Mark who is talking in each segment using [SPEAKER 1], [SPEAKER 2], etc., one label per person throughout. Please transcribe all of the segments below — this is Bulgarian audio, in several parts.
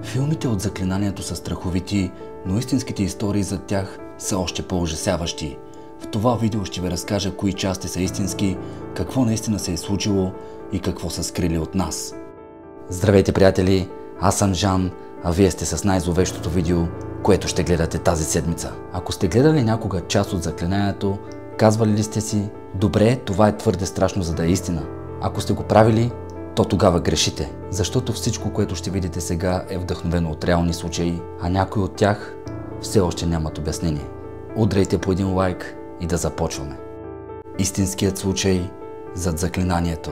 [SPEAKER 1] Филмите от заклинанието са страховити, но истинските истории за тях са още по-ужасяващи. В това видео ще ви разкажа кои части са истински, какво наистина се е случило и какво са скрили от нас. Здравейте, приятели! Аз съм Жан, а вие сте с най-зловещото видео, което ще гледате тази седмица. Ако сте гледали някога част от заклинанието, казвали ли сте си: добре, това е твърде страшно, за да е истина? Ако сте го правили, то тогава грешите, защото всичко, което ще видите сега, е вдъхновено от реални случаи, а някои от тях все още нямат обяснение. Удряйте по един лайк и да започваме. Истинският случай зад заклинанието.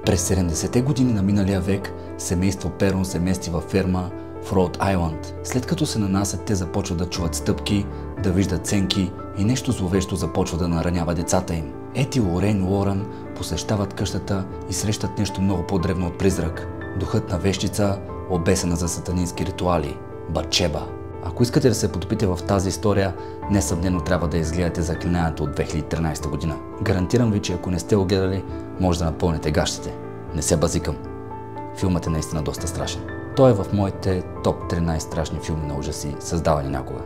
[SPEAKER 1] През 70-те години на миналия век семейство Перон се мести във ферма в Роуд Айланд. След като се нанасят, те започват да чуват стъпки, да виждат сенки и нещо зловещо започва да наранява децата им. Ет и Лорейн Уорън посещават къщата и срещат нещо много по-древно от призрак. Духът на вещица, обесена за сатанински ритуали – Батшеба. Ако искате да се потопите в тази история, несъмнено трябва да изгледате заклинанието от 2013 година. Гарантирам ви, че ако не сте го гледали, може да напълните гащите. Не се базикам. Филмът е наистина доста страшен. Той е в моите топ 13 страшни филми на ужаси, създавани някога.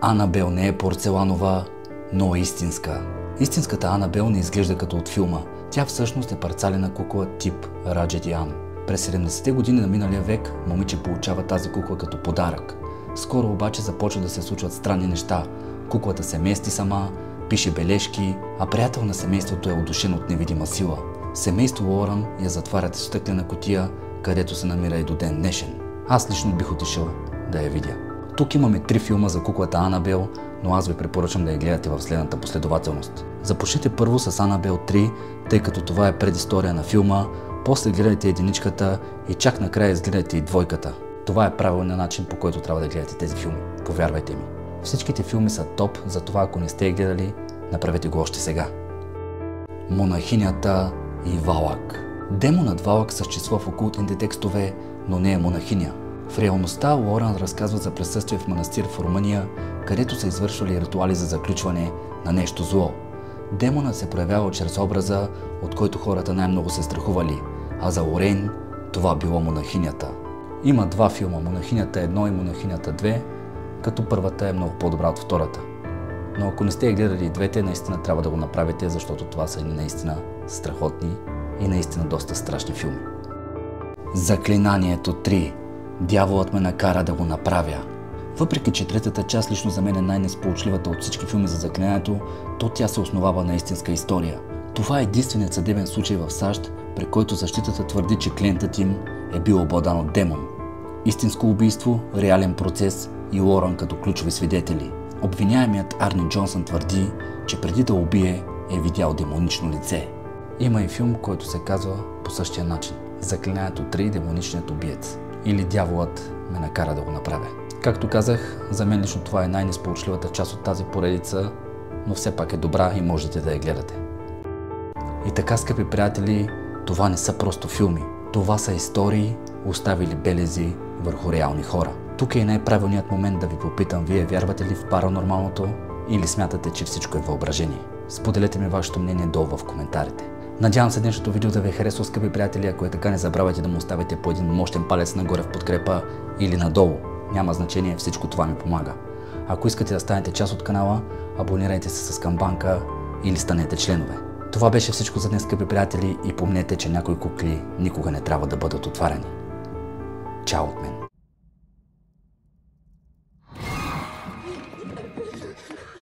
[SPEAKER 1] Анабел не е порцеланова, но е истинска. Истинската Анабел не изглежда като от филма. Тя всъщност е парцалена кукла тип Раджет Ан. През 70-те години на миналия век момиче получава тази кукла като подарък. Скоро обаче започва да се случват странни неща. Куклата се мести сама, пише бележки, а приятел на семейството е удушен от невидима сила. Семейство Уорън я затварят в стъклена кутия, където се намира и до ден днешен. Аз лично бих отишъл да я видя. Тук имаме 3 филма за куклата Анабел, но аз ви препоръчам да я гледате в следната последователност. Започнете първо с Анабел 3, тъй като това е предистория на филма, после гледайте единичката и чак накрая изгледайте и двойката. Това е правилният начин, по който трябва да гледате тези филми. Повярвайте ми. Всичките филми са топ, затова ако не сте я гледали, направете го още сега. Монахинята и Валак. Демонът Валак съществува в окултните текстове, но не е монахиня. В реалността Уорън разказва за присъствие в манастир в Румъния, където са извършвали ритуали за заключване на нещо зло. Демонът се проявява чрез образа, от който хората най-много се страхували, а за Лорейн това било монахинята. Има 2 филма, Монахинята 1 и Монахинята 2, като първата е много по-добра от втората. Но ако не сте я гледали и двете, наистина трябва да го направите, защото това са наистина страхотни и наистина доста страшни филми. Заклинанието 3. Дяволът ме накара да го направя. Въпреки че третата част лично за мен е най-несполучливата от всички филми за заклинанието, то тя се основава на истинска история. Това е единственият съдебен случай в САЩ, при който защитата твърди, че клиентът им е бил обладан от демон. Истинско убийство, реален процес и Уорън като ключови свидетели. Обвиняемият Арни Джонсън твърди, че преди да убие е видял демонично лице. Има и филм, който се казва по същия начин. Заклинанието 3. Демоничният убиец. Или Дяволът ме накара да го направя. Както казах, за мен лично това е най-несполучливата част от тази поредица, но все пак е добра и можете да я гледате. И така, скъпи приятели, това не са просто филми. Това са истории, оставили белези върху реални хора. Тук е най-правилният момент да ви попитам: вие вярвате ли в паранормалното или смятате, че всичко е въображение? Споделете ми вашето мнение долу в коментарите. Надявам се днешното видео да ви е харесало, скъпи приятели. Ако е така, не забравяйте да му оставите по един мощен палец нагоре в подкрепа или надолу. Няма значение, всичко това ми помага. Ако искате да станете част от канала, абонирайте се с камбанка или станете членове. Това беше всичко за днес, скъпи приятели, и помнете, че някои кукли никога не трябва да бъдат отваряни. Чао от мен!